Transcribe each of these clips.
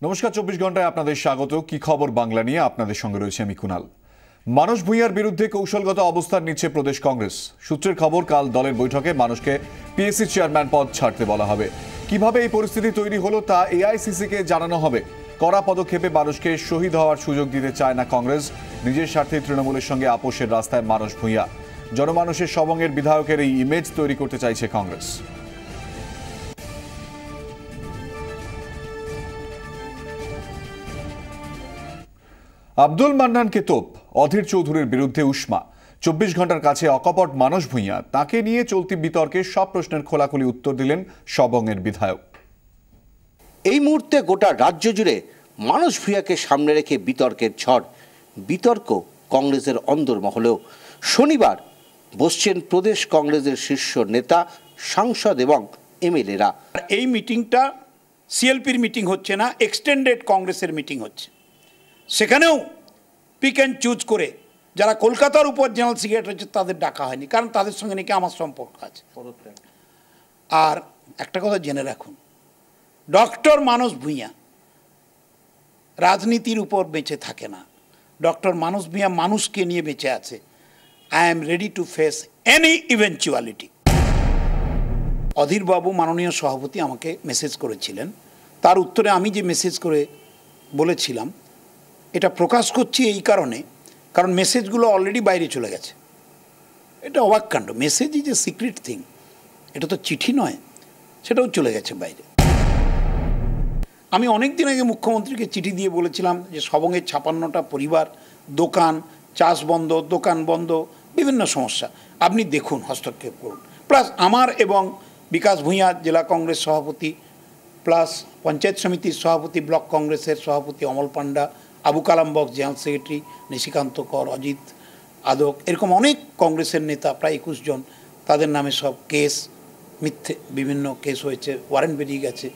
নমস্কার, 24 ঘন্টায় আপনাদের স্বাগত। কি খবর বাংলা নিয়ে আপনাদের সঙ্গে রয়েছে আমি কুনাল। মানস ভূঁইয়ার বিরুদ্ধে কৌশলগত অবস্থান নিচ্ছে প্রদেশ কংগ্রেস সূত্রের খবর, কাল দলের বৈঠকে মানুষকে পিএসসি চেয়ারম্যান পদ ছাড়তে বলা হবে। কিভাবে এই পরিস্থিতি তৈরি হলো তা এআইসিসিকে জানানো হবে। কড়া পদক্ষেপে মানুষকে শহীদ হওয়ার সুযোগ দিতে চায় না কংগ্রেস। নিজের স্বার্থে তৃণমূলের সঙ্গে আপোষের রাস্তায় মানস ভূঁইয়া। জনমানুষের সবংয়ের বিধায়কের এই ইমেজ তৈরি করতে চাইছে কংগ্রেস। আব্দুল মান্নানকে তোপ, অধীর চৌধুরীর বিরুদ্ধে উষ্মা। 24 ঘন্টার কাছে অকপট মানস ভূঁইয়া। তাকে নিয়ে চলতি বিতর্কে সব প্রশ্নের খোলাখুলি উত্তর দিলেন সবংয়ের বিধায়ক। এই মুহূর্তে গোটা রাজ্য জুড়ে মানস ভূঁইয়াকে সামনে রেখে বিতর্কের ঝড়। বিতর্ক কংগ্রেসের অন্দরমহলেও। শনিবার বসছেন প্রদেশ কংগ্রেসের শীর্ষ নেতা, সাংসদ এবং এমএলএরা। এই মিটিংটা সিএলপির মিটিং হচ্ছে না, এক্সটেন্ডেড কংগ্রেসের মিটিং হচ্ছে। সেখানেও পিক অ্যান্ড চুজ করে যারা কলকাতার উপর জেনারেল সেক্রেটারি হচ্ছে তাদের ডাকা হয়নি, কারণ তাদের সঙ্গে নাকি আমার সম্পর্ক আছে। আর একটা কথা জেনে রাখুন, ডক্টর মানস ভূঁইয়া রাজনীতির উপর বেঁচে থাকে না। ডক্টর মানস ভূঁইয়া মানুষকে নিয়ে বেঁচে আছে। I am ready to face any eventuality. অধীরবাবু মাননীয় সভাপতি আমাকে মেসেজ করেছিলেন, তার উত্তরে আমি যে মেসেজ করে বলেছিলাম, এটা প্রকাশ করছি এই কারণে, কারণ মেসেজগুলো অলরেডি বাইরে চলে গেছে। এটা অবাক কাণ্ড। Message is a secret thing, এটা তো চিঠি নয়, সেটাও চলে গেছে বাইরে। আমি অনেক দিন আগে মুখ্যমন্ত্রীকে চিঠি দিয়ে বলেছিলাম যে সবংয়ের 56টা পরিবার, দোকান, চাষ বন্ধ, দোকান বন্ধ, বিভিন্ন সমস্যা, আপনি দেখুন, হস্তক্ষেপ করুন। প্লাস আমার এবং বিকাশ ভূঁইয়া জেলা কংগ্রেস সভাপতি, প্লাস পঞ্চায়েত সমিতির সভাপতি, ব্লক কংগ্রেসের সভাপতি অমল পান্ডা, আবু কালাম বক্স জেনারেল সেক্রেটারি, নিশিকান্ত কর, অজিত আদক, এরকম অনেক কংগ্রেসের নেতা, প্রায় 21 জন, তাদের নামে সব কেস, মিথ্যে বিভিন্ন কেস হয়েছে, ওয়ারেন্ট বেরিয়ে গেছে।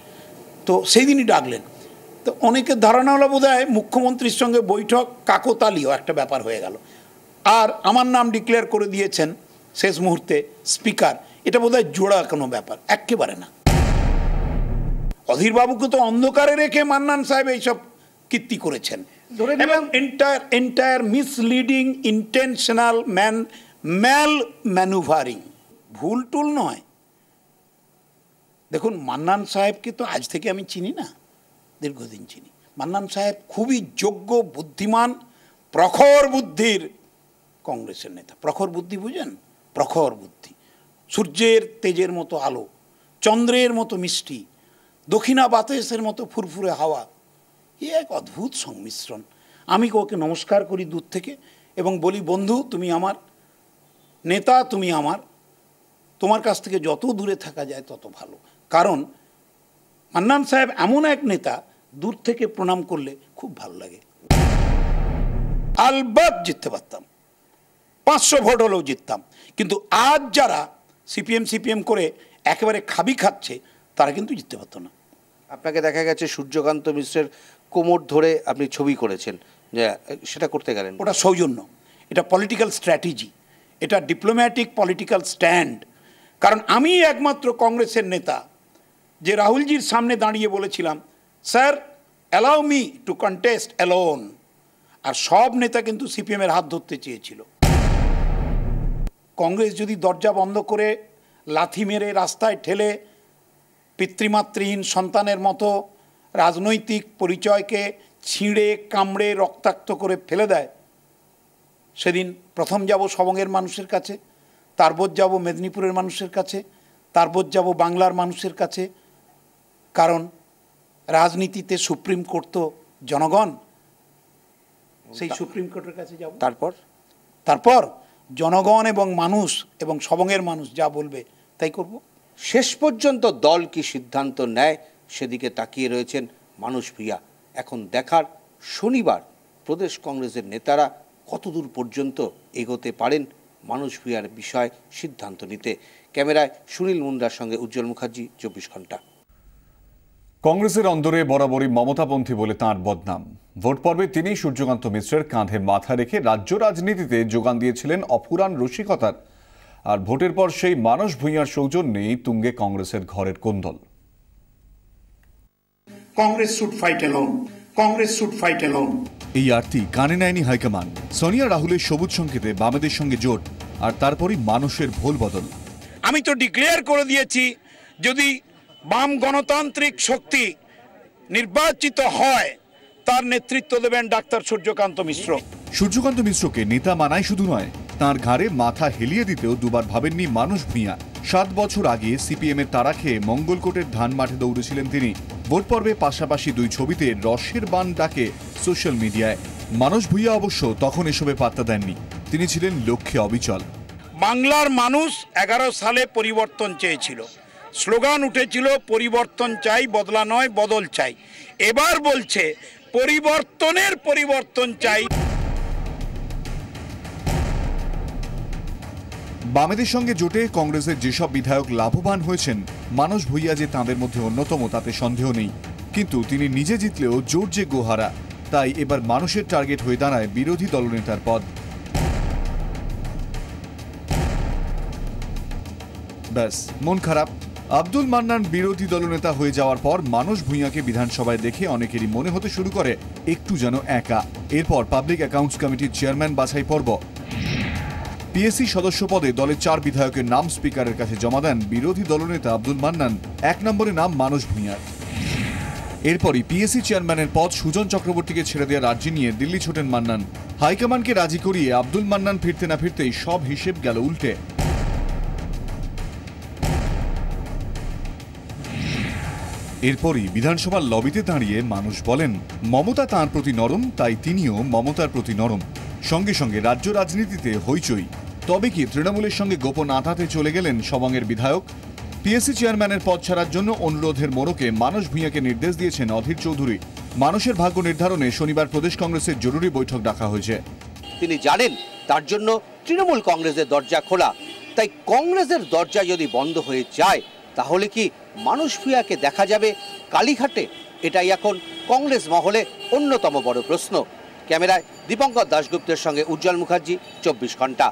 তো সেই দিনই ডাকলেন। তো অনেকের ধারণা হলো বোধহয় মুখ্যমন্ত্রীর সঙ্গে বৈঠক কাকতালীয় একটা ব্যাপার হয়ে গেল, আর আমার নাম ডিক্লেয়ার করে দিয়েছেন শেষ মুহূর্তে স্পিকার। এটা বোধহয় জোড়া কোনো ব্যাপার, একেবারে না। অধীরবাবুকে তো অন্ধকারে রেখে মান্নান সাহেব এইসব কীর্তি করেছেন, এবং এন্টায়ার মিসলিডিং, ইন্টেনশনাল ম্যাল ম্যানুভারিং, ভুল টুল নয়। দেখুন, মান্নান সাহেবকে তো আজ থেকে আমি চিনি না, দীর্ঘদিন চিনি। মান্নান সাহেব খুবই যোগ্য, বুদ্ধিমান, প্রখর বুদ্ধির কংগ্রেসের নেতা। প্রখর বুদ্ধি বুঝেন? প্রখর বুদ্ধি, সূর্যের তেজের মতো আলো, চন্দ্রের মতো মিষ্টি, দক্ষিণা বাতাসের মতো ফুরফুরে হাওয়া। এ এক অদ্ভুত সংমিশ্রণ। আমি ওকে নমস্কার করি দূর থেকে এবং বলি, বন্ধু তুমি আমার নেতা, তুমি আমার, তোমার কাছ থেকে যত দূরে থাকা যায় তত ভালো। কারণ মান্নান সাহেব এমন এক নেতা, দূর থেকে প্রণাম করলে খুব ভালো লাগে। আলবাত জিততে পারতাম, 500 ভোট হলেও জিততাম, কিন্তু আজ যারা সিপিএম করে একেবারে খাবি খাচ্ছে, তারা কিন্তু জিততে পারতো না। আপনাকে দেখা গেছে সূর্যকান্ত মিশ্রের কোমর ধরে আপনি ছবি করেছেন, যে সেটা করতে গেলেন। ওটা সৌজন্য, এটা পলিটিক্যাল স্ট্র্যাটেজি, এটা ডিপ্লোম্যাটিক পলিটিক্যাল স্ট্যান্ড। কারণ আমি একমাত্র কংগ্রেসের নেতা যে রাহুলজির সামনে দাঁড়িয়ে বলেছিলাম, sir allow me to contest alone. আর সব নেতা কিন্তু সিপিএমের হাত ধরতে চেয়েছিল। কংগ্রেস যদি দরজা বন্ধ করে লাথি মেরে রাস্তায় ঠেলে পিতৃমাতৃহীন সন্তানের মতো রাজনৈতিক পরিচয়কে ছিঁড়ে কামড়ে রক্তাক্ত করে ফেলে দেয়, সেদিন প্রথম যাব সবংয়ের মানুষের কাছে, তারপর যাব মেদিনীপুরের মানুষের কাছে, তারপর যাব বাংলার মানুষের কাছে। কারণ রাজনীতিতে সুপ্রিম কোর্ট তো জনগণ, সেই সুপ্রিম কোর্টের কাছে যাব। তারপর জনগণ এবং মানুষ এবং সবংয়ের মানুষ যা বলবে তাই করব। শেষ পর্যন্ত দল কি সিদ্ধান্ত নেয়, সেদিকে তাকিয়ে রয়েছেন মানস ভূঁইয়া। এখন দেখার, শনিবার প্রদেশ কংগ্রেসের নেতারা কতদূর পর্যন্ত এগোতে পারেন মানস ভূঁইয়ার বিষয় সিদ্ধান্ত নিতে। ক্যামেরায় সুনীল মুন্ডার সঙ্গে উজ্জ্বল মুখার্জি, 24 ঘন্টা। কংগ্রেসের অন্দরে বরাবরই মমতাপন্থী বলে তাঁর বদনাম। ভোট পর্বে তিনি সূর্যকান্ত মিশ্রের কাঁধে মাথা রেখে রাজ্য রাজনীতিতে যোগান দিয়েছিলেন অফুরান রসিকতার। আর ভোটের পর সেই মানস ভূঁইয়ার সৌজন্যেই তুঙ্গে কংগ্রেসের ঘরের কোন্দল। Congress should fight alone. Congress should fight alone. এই আরতি কানে নেয়নি হাইকমান। সোনিয়া রাহুলের সবুজ সংকেতে বামেদের সঙ্গে জোট, আর তারপরই মানুষের ভোল বদল। আমি তো ডিক্লেয়ার করে দিয়েছি, যদি বাম গণতান্ত্রিক শক্তি নির্বাচিত হয় তার নেতৃত্ব দেবেন ডাক্তার সূর্যকান্ত মিশ্র। সূর্যকান্ত মিশ্রকে নেতা মানাই শুধু নয়, তাঁর ঘাড়ে মাথা হেলিয়ে দিতেও দুবার ভাবেননি মানুষ ভূঁইয়া। 7 বছর আগে সিপিএম এর তাড়া খেয়ে মঙ্গলকোটের ধান মাঠে দৌড়েছিলেন তিনি। ভোট পর্বে পাশাপাশি 2 ছবিতে রসের বান ডাকে সোশ্যাল মিডিয়ায়। মানুষ ভূঁইয়া অবশ্য তখন এসবে পাত্তা দেননি, তিনি ছিলেন লক্ষ্যে অবিচল। বাংলার মানুষ 11 সালে পরিবর্তন চেয়েছিল, স্লোগান উঠেছিল পরিবর্তন চাই, বদলা নয় বদল চাই। এবার বলছে পরিবর্তনের পরিবর্তন চাই। বামেদের সঙ্গে জোটে কংগ্রেসের যেসব বিধায়ক লাভবান হয়েছেন, মানুষ ভূঁইয়া যে তাঁদের মধ্যে অন্যতম তাতে সন্দেহ নেই। কিন্তু তিনি নিজে জিতলেও জোট যে গোহারা, তাই এবার মানুষের টার্গেট হয়ে দাঁড়ায় বিরোধী দলনেতার পদ। ব্যাস, মন খারাপ। আব্দুল মান্নান বিরোধী দলনেতা হয়ে যাওয়ার পর মানুষ ভূঁইয়াকে বিধানসভায় দেখে অনেকেরই মনে হতে শুরু করে একটু যেন একা। এরপর পাবলিক অ্যাকাউন্টস কমিটির চেয়ারম্যান বাছাই পর্ব। পিএসসি সদস্য পদে দলের 4 বিধায়কের নাম স্পিকারের কাছে জমা দেন বিরোধী দলনেতা আব্দুল মান্নান। 1 নম্বরে নাম মানুষ ভূঁইয়ার। এরপরই পিএসসি চেয়ারম্যানের পদ সুজন চক্রবর্তীকে ছেড়ে দেওয়ার আর্জি নিয়ে দিল্লি ছোটেন মান্নান। হাইকমান্ডকে রাজি করিয়ে আব্দুল মান্নান ফিরতে না ফিরতেই সব হিসেব গেল উল্টে। এরপরই বিধানসভার লবিতে দাঁড়িয়ে মানুষ বলেন, মমতা তাঁর প্রতি নরম, তাই তিনিও মমতার প্রতি নরম। সঙ্গে সঙ্গে রাজ্য রাজনীতিতে হইচই। তবে কি তৃণমূলের সঙ্গে গোপন আঁতাতে চলে গেলেন সবংয়ের বিধায়ক? পিএসসি চেয়ারম্যানের পদ ছাড়ার জন্য অনুরোধের মোড়কে মানুষ ভূঁইয়াকে নির্দেশ দিয়েছেন অধীর চৌধুরী। মানুষের ভাগ্য নির্ধারণে শনিবার প্রদেশ কংগ্রেসের জরুরি বৈঠক ডাকা হয়েছে। তিনি জানেন তার জন্য তৃণমূল কংগ্রেসের দরজা খোলা, তাই কংগ্রেসের দরজা যদি বন্ধ হয়ে যায় তাহলে কি মানুষ ভূঁইয়াকে দেখা যাবে কালীঘাটে? এটাই এখন কংগ্রেস মহলে অন্যতম বড় প্রশ্ন। ক্যামেরায় দীপঙ্কর দাশগুপ্তের সঙ্গে উজ্জ্বল মুখার্জি, 24 ঘন্টা।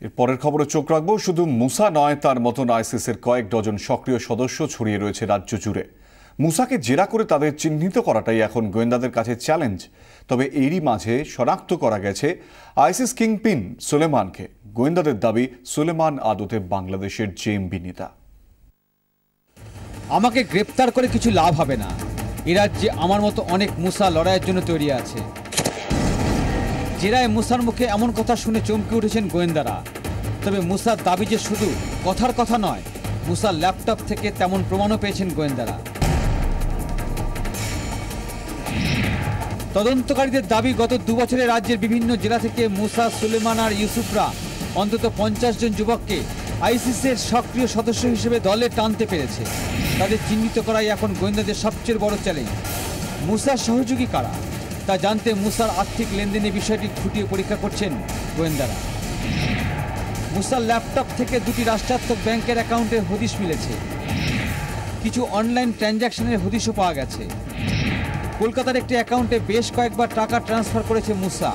এর পরের খবরে চোখ রাখবো। শুধু মুসা নয়, তার মতন আইসিসের কয়েক ডজন সক্রিয় সদস্য ছড়িয়ে রয়েছে রাজ্য জুড়ে। মুসাকে জেরা করে তাদের চিহ্নিত করাটাই এখন গোয়েন্দাদের কাছে চ্যালেঞ্জ। তবে এরই মাঝে শনাক্ত করা গেছে আইসিস কিংপিন সুলেমানকে। গোয়েন্দাদের দাবি, সুলেমান আদতে বাংলাদেশের জেএমবি নেতা। আমাকে গ্রেপ্তার করে কিছু লাভ হবে না। এ রাজ্যে আমার মতো অনেক মুসা লড়াইয়ের জন্য তৈরি আছে। জেরায় মুসার মুখে এমন কথা শুনে চমকে উঠেছেন গোয়েন্দারা। তবে মুসার দাবি যে শুধু কথার কথা নয়, মুসার ল্যাপটপ থেকে তেমন প্রমাণও পেয়েছেন গোয়েন্দারা। তদন্তকারীদের দাবি, গত 2 বছরে রাজ্যের বিভিন্ন জেলা থেকে মুসা, সুলেমান আর ইউসুফরা অন্তত 50 জন যুবককে আইসিসের সক্রিয় সদস্য হিসেবে দলে টানতে পেরেছে। তাদের চিহ্নিত করাই এখন গোয়েন্দাদের সবচেয়ে বড় চ্যালেঞ্জ। মুসার সহযোগী কারা তা জানতে মুসার আর্থিক লেনদেনের বিষয়টি খুঁটিয়ে পরীক্ষা করছেন গোয়েন্দারা। মুসার ল্যাপটপ থেকে 2টি রাষ্ট্রায়ত্ত ব্যাংকের অ্যাকাউন্টের হদিশ মিলেছে। কিছু অনলাইন ট্রানজ্যাকশনের হদিশও পাওয়া গেছে। কলকাতার একটি অ্যাকাউন্টে বেশ কয়েকবার টাকা ট্রান্সফার করেছে মুসা।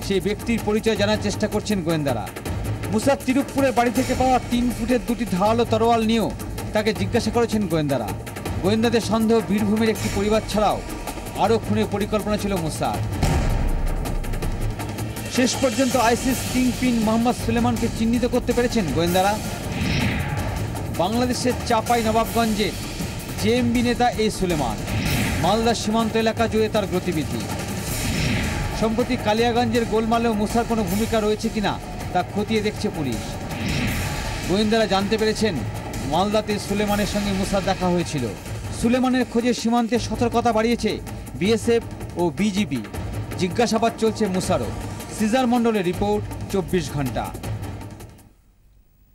সেই ব্যক্তির পরিচয় জানার চেষ্টা করছেন গোয়েন্দারা। মুসার তিরুপপুরের বাড়ি থেকে পাওয়া 3 ফুটের 2টি ধারালো তরোয়াল নিয়েও তাকে জিজ্ঞাসা করেছেন গোয়েন্দারা। গোয়েন্দাদের সন্দেহ, বীরভূমের একটি পরিবার ছাড়াও আরও খুনের পরিকল্পনা ছিল মুসার। শেষ পর্যন্ত আইসিস কিংপিন মোহাম্মদ সুলেমানকে চিহ্নিত করতে পেরেছেন গোয়েন্দারা। বাংলাদেশের চাপাই নবাবগঞ্জের জেএমবি নেতা এই সুলেমান। মালদা সীমান্ত এলাকা জুড়ে তার গতিবিধি। সম্প্রতি কালিয়াগঞ্জের গোলমালেও মুসার কোনো ভূমিকা রয়েছে কিনা তা খতিয়ে দেখছে পুলিশ। গোয়েন্দারা জানতে পেরেছেন মালদাতে সুলেমানের সঙ্গে মুসার দেখা হয়েছিল। সুলেমানের খোঁজে সীমান্তে সতর্কতা বাড়িয়েছে বিএসএফ ও বিজিবি। জিজ্ঞাসাবাদ চলছে মুসারও। সিজার মণ্ডলের রিপোর্ট, 24 ঘন্টা।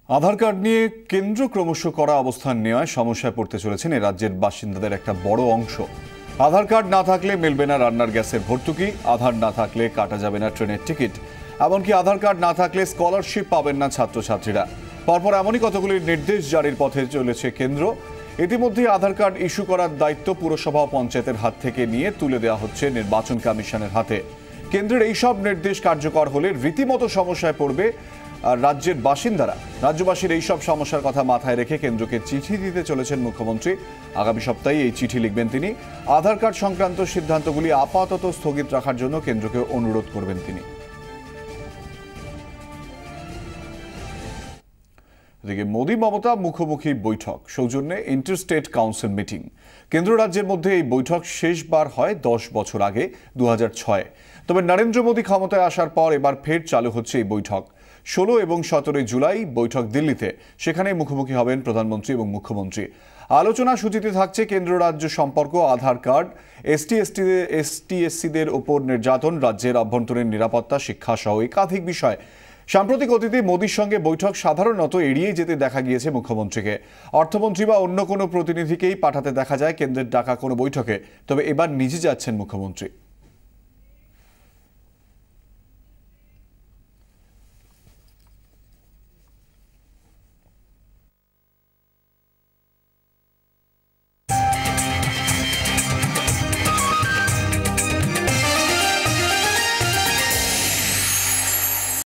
আধার কার্ড নিয়ে কেন্দ্র ক্রমশ কড়া অবস্থান নেওয়ায় সমস্যায় পড়তে চলেছেন এ রাজ্যের বাসিন্দাদের একটা বড় অংশ। আধার কার্ড না থাকলে মিলবে না রান্নার গ্যাসের ভর্তুকি, আধার না থাকলে কাটা যাবে না ট্রেনের টিকিট, এমনকি আধার কার্ড না থাকলে স্কলারশিপ পাবেন না ছাত্রছাত্রীরা। পরপর এমনই কতগুলি নির্দেশ জারির পথে চলেছে কেন্দ্র। ইতিমধ্যে আধার কার্ড ইস্যু করার দায়িত্ব পুরসভা ও পঞ্চায়েতের হাত থেকে নিয়ে তুলে দেওয়া হচ্ছে নির্বাচন কমিশনের হাতে। কেন্দ্রের এইসব নির্দেশ কার্যকর হলে রীতিমতো সমস্যায় পড়বে রাজ্যের বাসিন্দারা রাজ্যবাসীর এইসব সমস্যার কথা মাথায় রেখে কেন্দ্রকে চিঠি দিতে চলেছেন মুখ্যমন্ত্রী। আগামী সপ্তাহে এই চিঠি লিখবেন তিনি। আধার কার্ড সংক্রান্ত সিদ্ধান্তগুলি আপাতত স্থগিত রাখার জন্য কেন্দ্রকে অনুরোধ করবেন তিনি। এদিকে মোদী মমতা মুখোমুখি বৈঠক সৌজন্যে ইন্টারস্টেট কাউন্সিল মিটিং। কেন্দ্র রাজ্যের মধ্যে এই বৈঠক শেষবার হয় 10 বছর আগে 2006। তবে নরেন্দ্র মোদী ক্ষমতায় আসার পর এবার ফের চালু হচ্ছে এই বৈঠক। 16 এবং 17 জুলাই বৈঠক দিল্লিতে। সেখানে মুখোমুখি হবেন প্রধানমন্ত্রী এবং মুখ্যমন্ত্রী। আলোচনা সূচিতে থাকছে কেন্দ্র রাজ্য সম্পর্ক, আধার কার্ড, এসটি/এসসিদের ওপর নির্যাতন, রাজ্যের অভ্যন্তরীণ নিরাপত্তা, শিক্ষা সহ একাধিক বিষয়। সাম্প্রতিক অতীতে মোদীর সঙ্গে বৈঠক সাধারণত এড়িয়ে যেতে দেখা গিয়েছে মুখ্যমন্ত্রীকে। অর্থমন্ত্রী বা অন্য কোনো প্রতিনিধিকেই পাঠাতে দেখা যায় কেন্দ্রের ডাকা কোনো বৈঠকে। তবে এবার নিজে যাচ্ছেন মুখ্যমন্ত্রী।